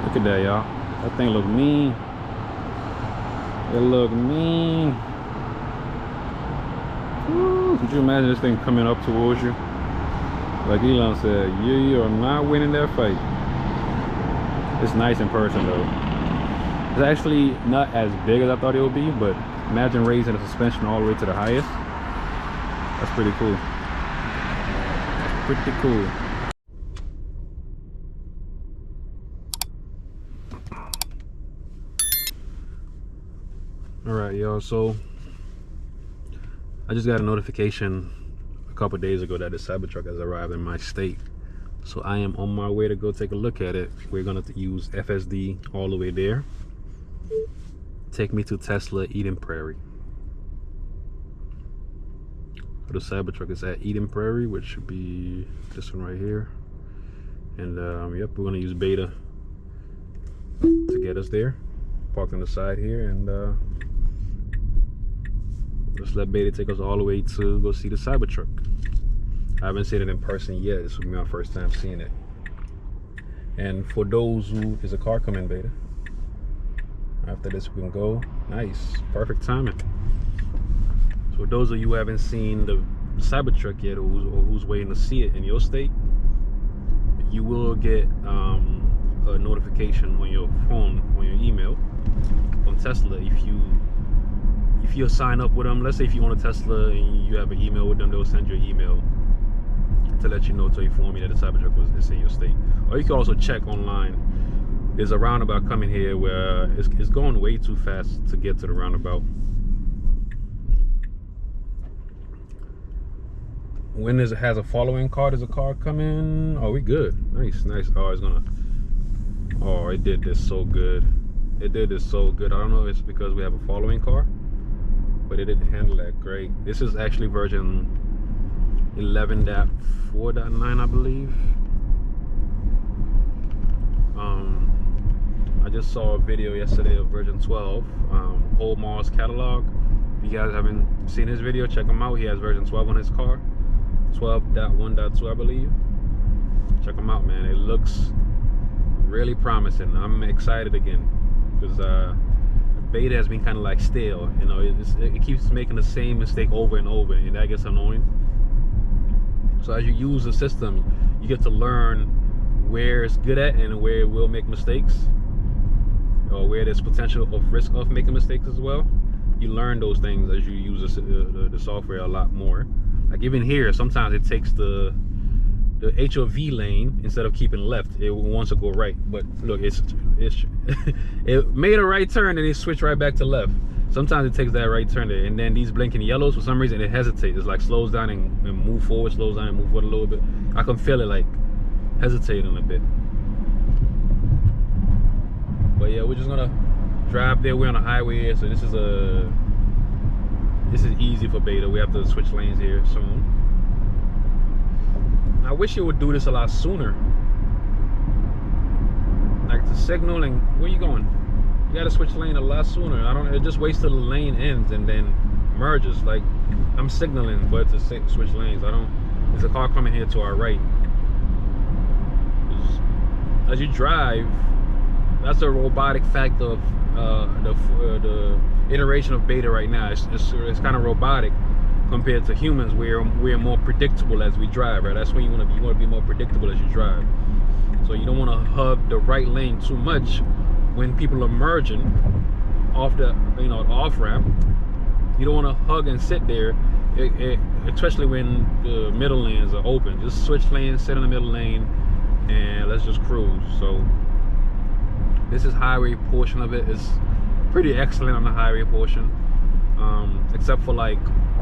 Look at that, y'all. That thing look mean. It look mean. Woo. Could you imagine this thing coming up towards you? Like Elon said, you are not winning that fight. It's nice in person though. It's actually not as big as I thought it would be, but imagine raising the suspension all the way to the highest. That's pretty cool. That's pretty cool. Alright, y'all, so I just got a notification a couple days ago that the Cybertruck has arrived in my state. So I am on my way to go take a look at it. We're gonna use FSD all the way there. Take me to Tesla Eden Prairie. So the Cybertruck is at Eden Prairie, which should be this one right here. And yep, we're gonna use Beta to get us there. Parked on the side here, and just let Beta take us all the way to go see the Cybertruck. I haven't seen it in person yet. This will be my first time seeing it. And for those who, is a car coming, Beta? After this we can go. Nice, perfect timing. So for those of you who haven't seen the Cybertruck yet, or who's waiting to see it in your state, you will get a notification on your phone, on your email from Tesla if you sign up with them. Let's say if you want a Tesla and you have an email with them, they'll send you an email to let you know, to inform you that the Cybertruck is in your state. Or you can also check online. There's a roundabout coming here where it's going way too fast to get to the roundabout. When it has a following car, there's a car coming. Oh, we good. Nice, nice. Oh, it's gonna. Oh, it did this so good. It did this so good. I don't know if it's because we have a following car, but it didn't handle that great. This is actually version 11.4.9, I believe. I just saw a video yesterday of version 12, whole Mars catalog. If you guys haven't seen his video, check him out. He has version 12 on his car, 12.1.2, I believe. Check him out, man. It looks really promising. I'm excited again because Beta has been kind of like stale. You know, it keeps making the same mistake over and over, and that gets annoying. So as you use the system, you get to learn where it's good at and where it will make mistakes, or where there's potential of risk of making mistakes as well. You learn those things as you use the software a lot more. Like even here, sometimes it takes the HOV lane, instead of keeping left, it wants to go right. But look, it made a right turn and it switched right back to left. Sometimes it takes that right turn there, and then these blinking yellows, for some reason it hesitates. It's like slows down and move forward, slows down and move forward a little bit. I can feel it like hesitating a bit. But yeah, we're just gonna drive there. We're on a highway here, so this is easy for Beta. We have to switch lanes here soon. I wish it would do this a lot sooner. Like the signal, and where you going? You gotta switch lane a lot sooner. It just waits till the lane ends and then merges. Like I'm signaling for it to switch lanes. There's a car coming here to our right. As you drive, that's the robotic fact of the iteration of Beta right now. It's kind of robotic compared to humans, where we're more predictable as we drive, right? That's when you want to be more predictable as you drive. So you don't want to hug the right lane too much when people are merging off the off ramp. You don't want to hug and sit there, especially when the middle lanes are open. Just switch lanes, sit in the middle lane, and let's just cruise. So this is highway portion of it. It's pretty excellent on the highway portion, except for like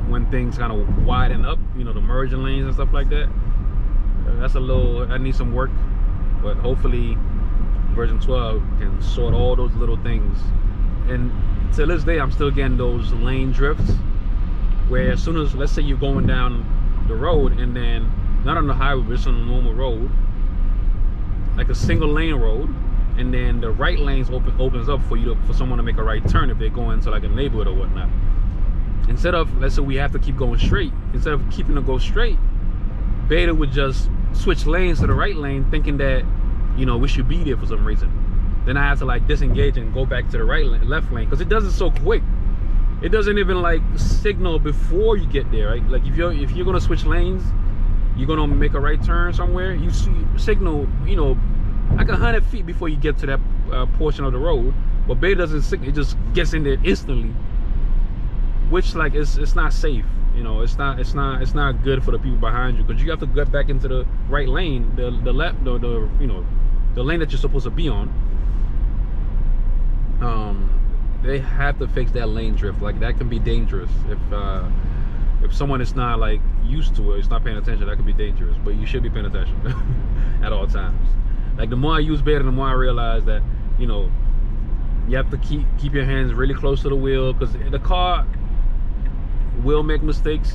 when things kind of widen up, the merging lanes and stuff like that. That needs some work, but hopefully version 12 can sort all those little things. And to this day, I'm still getting those lane drifts, where as soon as, let's say you're going down the road, and then not on the highway, but just on a normal road, like a single lane road, and then the right lanes opens up for someone to make a right turn if they're going to like a neighborhood or whatnot. Instead of, let's say we have to keep going straight, instead of keeping to go straight, Beta would just switch lanes to the right lane, thinking that we should be there for some reason. then I have to like disengage and go back to the left lane, because it does it so quick. It doesn't even like signal before you get there, right? Like if you're gonna switch lanes, you're gonna make a right turn somewhere, you signal, you know, like 100 feet before you get to that portion of the road. But Beta doesn't signal; it just gets in there instantly, which like it's not safe. You know, it's not good for the people behind you, because you have to get back into the right lane, the left, the you know, the lane that you're supposed to be on. They have to fix that lane drift. Like that can be dangerous if someone is not like used to it, it's not paying attention. That could be dangerous, but you should be paying attention at all times. Like the more I use Beta, the more I realize that, you know, you have to keep your hands really close to the wheel, because the car will make mistakes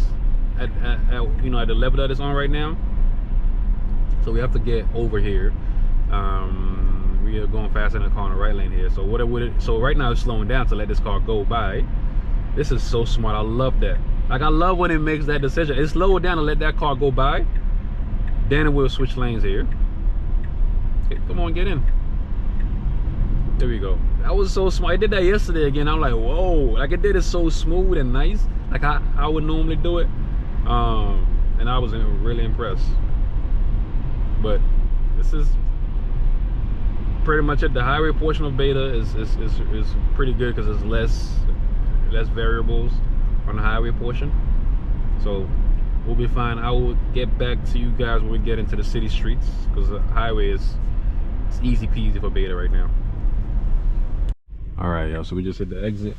at you know, at the level that it's on right now. So we have to get over here. We are going faster than the car in the right lane here. So so right now it's slowing down to let this car go by. This is so smart. I love that. Like I love when it makes that decision. It slowed down to let that car go by. Then it will switch lanes here. Okay, come on, get in. There we go. That was so smart. I did that yesterday again. I'm like, whoa. Like it did it so smooth and nice. Like I would normally do it. And I was really impressed. But this is pretty much it. The highway portion of Beta is pretty good, because there's less variables on the highway portion. So we'll be fine. I will get back to you guys when we get into the city streets, because the highway it's easy peasy for Beta right now. All right, y'all. So we just hit the exit.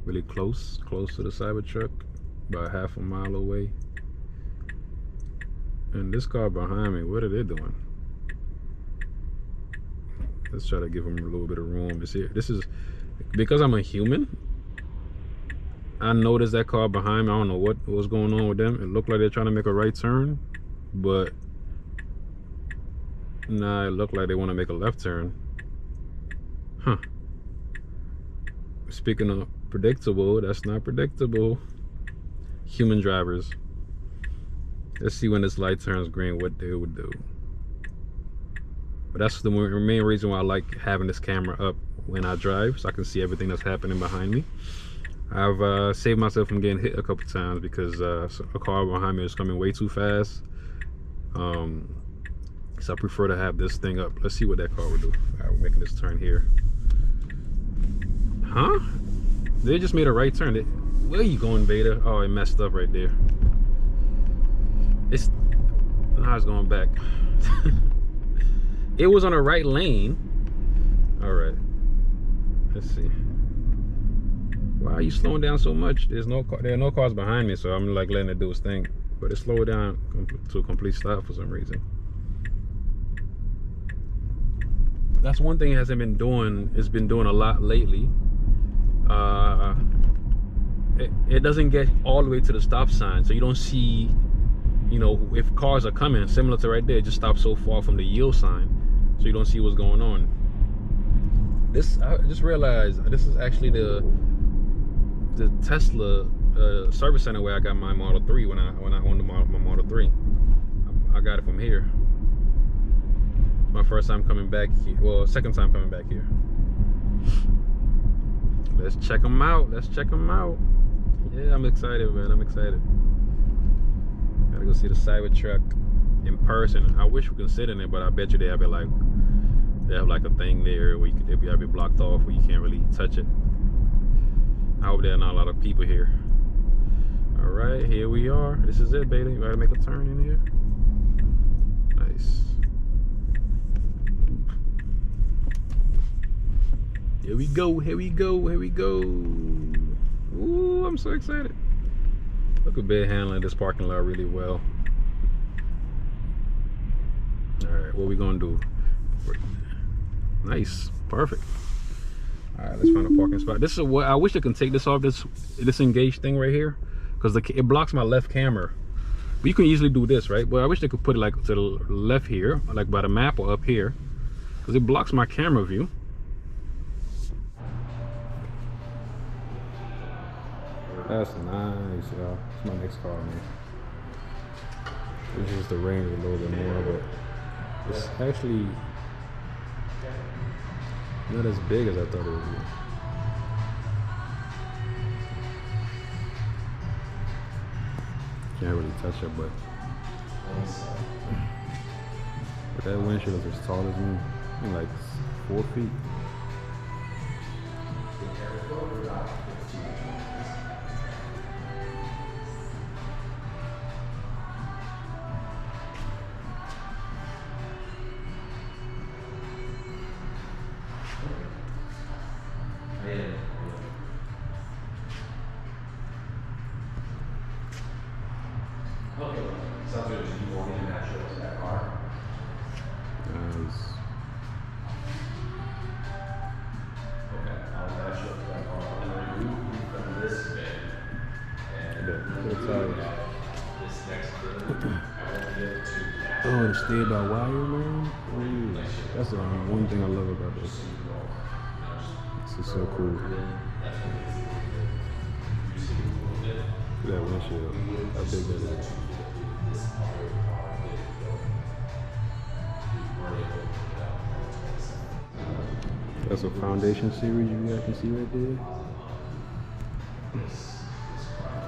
Really close to the Cybertruck, about half a mile away. And this car behind me, what are they doing? Let's try to give them a little bit of room. This is because I'm a human. I noticed that car behind me. I don't know what was going on with them. It looked like they're trying to make a right turn, but nah, it looked like they want to make a left turn. Huh. Speaking of predictable, that's not predictable. Human drivers. Let's see when this light turns green what they would do. But that's the main reason why I like having this camera up when I drive, so I can see everything that's happening behind me. I've saved myself from getting hit a couple times because a car behind me is coming way too fast. So I prefer to have this thing up. Let's see what that car would do. Alright, we're making this turn here. Huh? They just made a right turn. Where are you going, Beta? Oh, it messed up right there. Now it's going back. It was on the right lane. All right. Let's see. Why are you slowing down so much? There are no cars behind me, so I'm like letting it do its thing. But it slowed down to a complete stop for some reason. That's one thing it hasn't been doing. It's been doing a lot lately. It doesn't get all the way to the stop sign, so you don't see, you know, if cars are coming. Similar to right there, it just stops so far from the yield sign, so you don't see what's going on. I just realized this is actually the Tesla service center where I got my Model 3 when I owned my Model 3. I got it from here. My first time coming back here. Well, second time coming back here. Let's check them out. Let's check them out. Yeah, I'm excited, man. I'm excited. Gotta go see the Cybertruck in person. I wish we could sit in it, but I bet you they have it like a thing there where they'll be blocked off where you can't really touch it. I hope there are not a lot of people here. All right, here we are. This is it, Beta. You gotta make a turn in here. Nice. Here we go. Here we go. Here we go. Ooh, I'm so excited. Look at Beta handling this parking lot really well. All right, what we gonna do? Nice, perfect. All right, let's find a parking spot. This is what I wish I can take this off, this engage thing right here, because it blocks my left camera. But you can easily do this, right? But I wish they could put it like to the left here, like by the map or up here, because it blocks my camera view. That's nice, y'all. It's my next car, man. This is the range a little bit more, but it's actually Not as big as I thought it would be. Can't really touch it, but that windshield is as tall as me. I think like 4 feet. Okay, so do you want me to match it to that car? Nice. Okay, I'll match it to that car. I'm going to remove you from this bin. And That's this next bin, I won't be able to match. Oh, the stay by wire, man. Ooh, that's the one thing I love about this. This is so cool. Look at that windshield. How big that is. That's a foundation series you guys can see right there.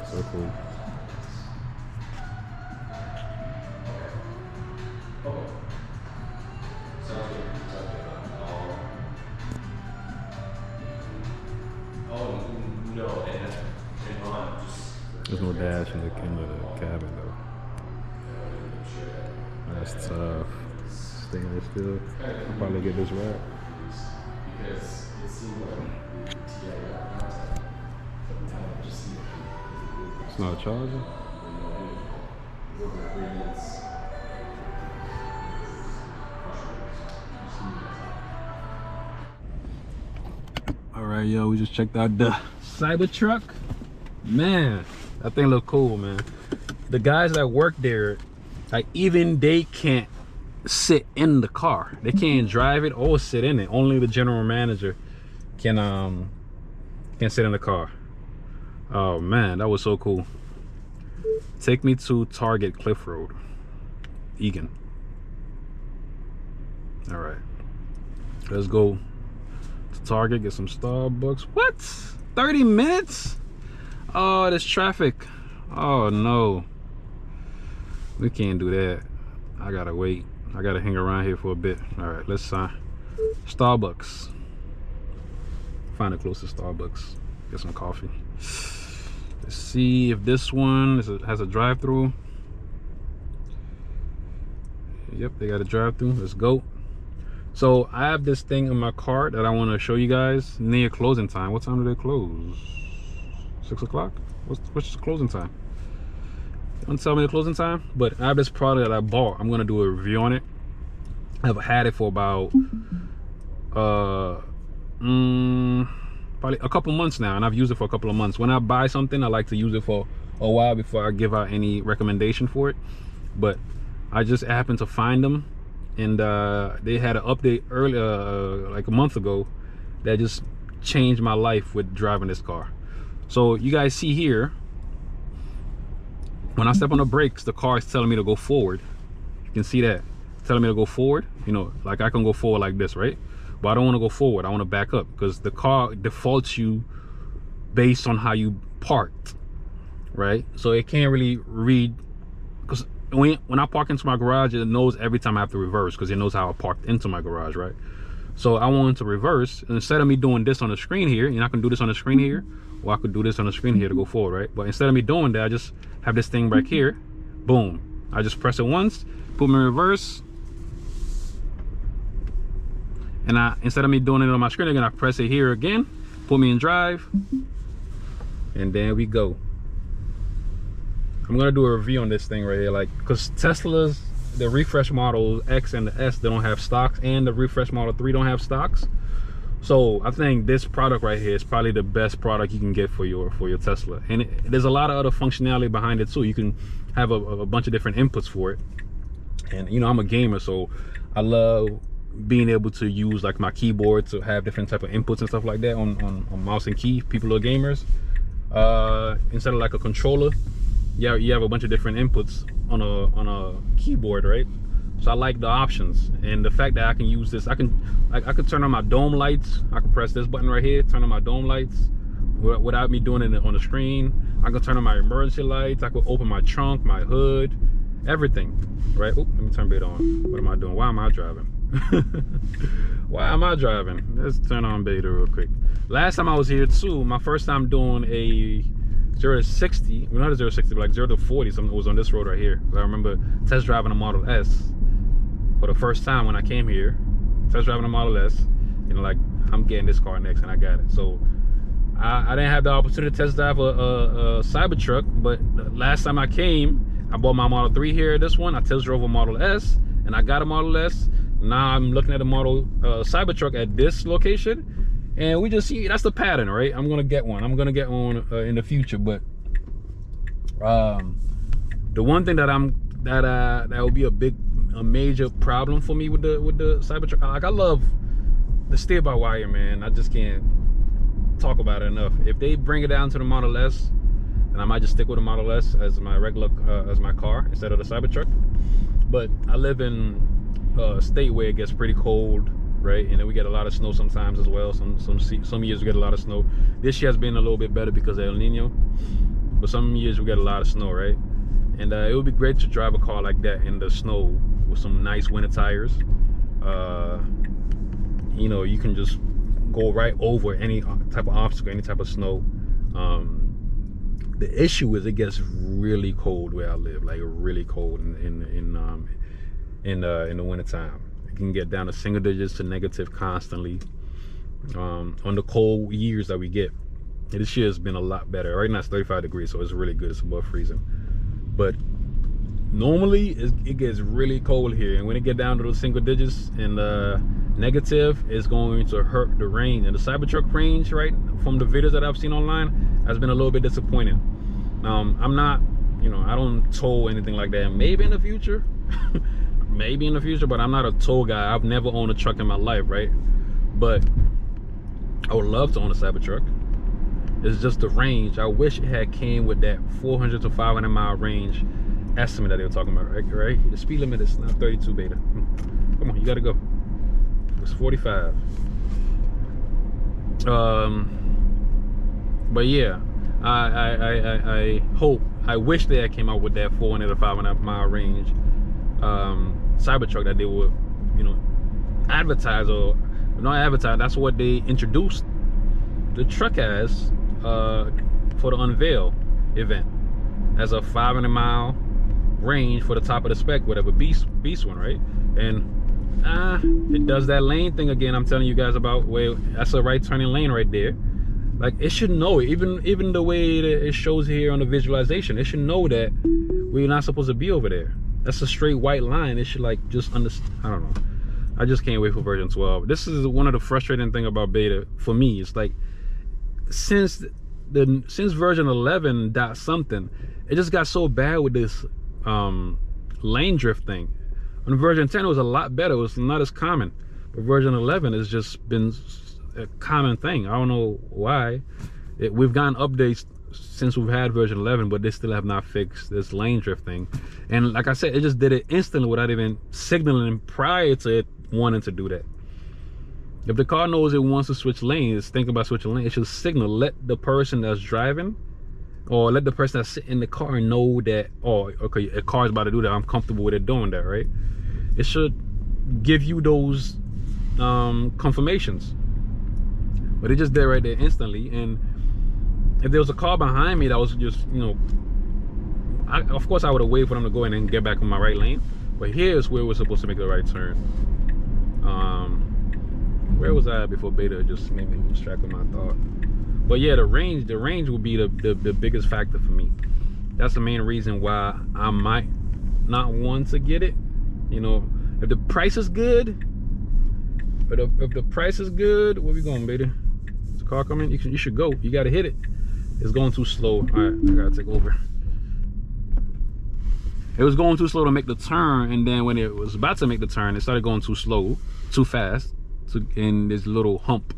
So cool. There's no dash in the cabin though. That's tough. Stainless steel. I'll probably get this right. Because it seemed like It's not a charger? Alright, yo, we just checked out the Cybertruck. Man, that thing look cool, man. The guys that work there, like, even they can't sit in the car. They can't drive it or sit in it. Only the general manager can sit in the car. Oh man, that was so cool. Take me to Target Cliff Road, Egan. All right, let's go to Target, get some Starbucks. What? 30 minutes? Oh, there's traffic. Oh no, we can't do that. I gotta wait. I gotta hang around here for a bit. All right, let's Starbucks. Find the closest Starbucks. Get some coffee. Let's see if this one has a drive-through. Yep, they got a drive-through. Let's go. So I have this thing in my cart that I want to show you guys near closing time. What time do they close? 6 o'clock? What's the closing time? Don't tell me the closing time, but I have this product that I bought. I'm gonna do a review on it. I've had it for about probably a couple months now, and I've used it for a couple of months. When I buy something, I like to use it for a while before I give out any recommendation for it. But I just happened to find them, and they had an update earlier, like a month ago, that just changed my life with driving this car. So you guys see here, when I step on the brakes, the car is telling me to go forward. You can see that, it's telling me to go forward. You know, like I can go forward like this, right? But I don't want to go forward. I want to back up, because the car defaults you based on how you parked, right? So it can't really read, because when I park into my garage, it knows every time I have to reverse, because it knows how I parked into my garage, right? So I wanted to reverse, and instead of me doing this on the screen here, you know, I can do this on the screen here, or I could do this on the screen here to go forward, right? But instead of me doing that, I just have this thing back here. Boom. I just press it once, put me in reverse, and instead of me doing it on my screen again, I press it here again, put me in drive, and there we go. I'm gonna do a review on this thing right here, like, because Teslas, the refresh model X and the S, they don't have stocks, and the refresh model 3 don't have stocks. So I think this product right here is probably the best product you can get for your Tesla, and there's a lot of other functionality behind it too. You can have a bunch of different inputs for it, and you know, I'm a gamer, so I love being able to use like my keyboard to have different type of inputs and stuff like that on mouse and key. People who are gamers, instead of like a controller, you have a bunch of different inputs on a keyboard, right? So I like the options and the fact that I can use this. I could turn on my dome lights. I can press this button right here, turn on my dome lights without me doing it on the screen. I can turn on my emergency lights. I could open my trunk, my hood, everything, right? Oh, let me turn beta on. What am I doing? Why am I driving? Why am I driving? Let's turn on beta real quick. Last time I was here too, my first time doing a 0 to 60, well, not a 0 to 60, but like 0 to 40, something was on this road right here. I remember test driving a Model S for the first time when I came here. Test driving a Model S, you know, like, I'm getting this car next, and I got it. So I didn't have the opportunity to test drive a Cybertruck, but the last time I came, I bought my Model 3 here, this one. I test drove a Model S, and I got a Model S. Now I'm looking at a Model Cybertruck at this location, and we just see that's the pattern, right? I'm gonna get one. I'm gonna get one in the future, but the one thing that will be a major problem for me with the Cybertruck. Like, I love the steer-by-wire, man. I just can't talk about it enough. If they bring it down to the Model S, then I might just stick with the Model S as my regular as my car instead of the Cybertruck. But I live in a state where it gets pretty cold, right? And then we get a lot of snow sometimes as well. Some years we get a lot of snow. This year has been a little bit better because of El Nino, but some years we get a lot of snow, right? And it would be great to drive a car like that in the snow with some nice winter tires. You know, you can just go right over any type of obstacle, any type of snow. The issue is it gets really cold where I live, like really cold in the winter time. It can get down to single digits to negative constantly on the cold years that we get. And this year has been a lot better. Right now it's 35 degrees, so it's really good. It's above freezing. But normally it gets really cold here, and when it get down to those single digits and negative, it's going to hurt the range. And the Cybertruck range, right, from the videos that I've seen online, has been a little bit disappointing. I'm not, you know, I don't tow anything like that. Maybe in the future, maybe in the future, but I'm not a tow guy. I've never owned a truck in my life, right? But I would love to own a Cybertruck. It's just the range. I wish it had came with that 400 to 500 mile range estimate that they were talking about, right? The speed limit is now 32 beta. Come on, you gotta go. It's 45. But yeah, I hope, I wish they had came out with that 400 to 500 mile range Cybertruck that they would, you know, advertise, or not advertise. That's what they introduced the truck as for the unveil event, as a 500 mile range for the top of the spec, whatever beast one, right? And it does that lane thing again. I'm telling you guys about, where that's a right turning lane right there. Like, it should know it. Even the way that it shows here on the visualization, it should know that we're not supposed to be over there. That's a straight white line. It should, like, just understand. I don't know. I just can't wait for version 12. This is one of the frustrating thing about beta for me. It's like, since version 11 dot something, it just got so bad with this lane drift thing. On version 10 it was a lot better. It was not as common, but version 11 has just been a common thing. I don't know why. We've gotten updates since we've had version 11, but they still have not fixed this lane drift thing. And like I said, it just did it instantly without even signaling prior to it wanting to do that. If the car knows it wants to switch lanes, think about switching lanes, it should signal, let the person that's driving, or let the person that's sitting in the car know that, oh, okay, a car's about to do that, I'm comfortable with it doing that, right? It should give you those confirmations. But it just did right there instantly. And if there was a car behind me that was just, you know, of course I would have waited for them to go in and get back on my right lane. But here's where we're supposed to make the right turn. Where was I before beta just made me lose track of my thought? But yeah, the range would be the biggest factor for me. That's the main reason why I might not want to get it. You know, if the price is good, if the price is good, where we going, beta? Is the car coming? You should go. You gotta hit it. It's going too slow. All right, I gotta take over. It was going too slow to make the turn, and then when it was about to make the turn, it started going too slow, too fast, in this little hump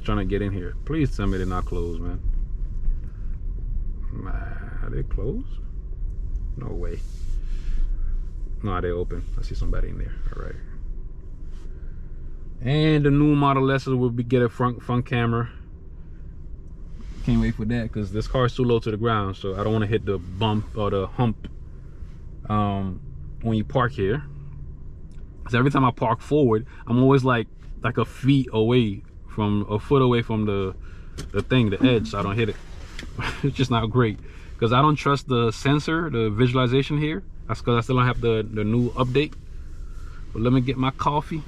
trying to get in here. Please tell me they're not closed, man. Are they closed? No way. No, they open. I see somebody in there. All right. And the new Model S will get a front camera. Can't wait for that because this car is too low to the ground, so I don't want to hit the bump or the hump when you park here. Because every time I park forward, I'm always like a foot away from the edge, so I don't hit it. It's just not great because I don't trust the sensor, the visualization here. That's because I still don't have the new update. But let me get my coffee.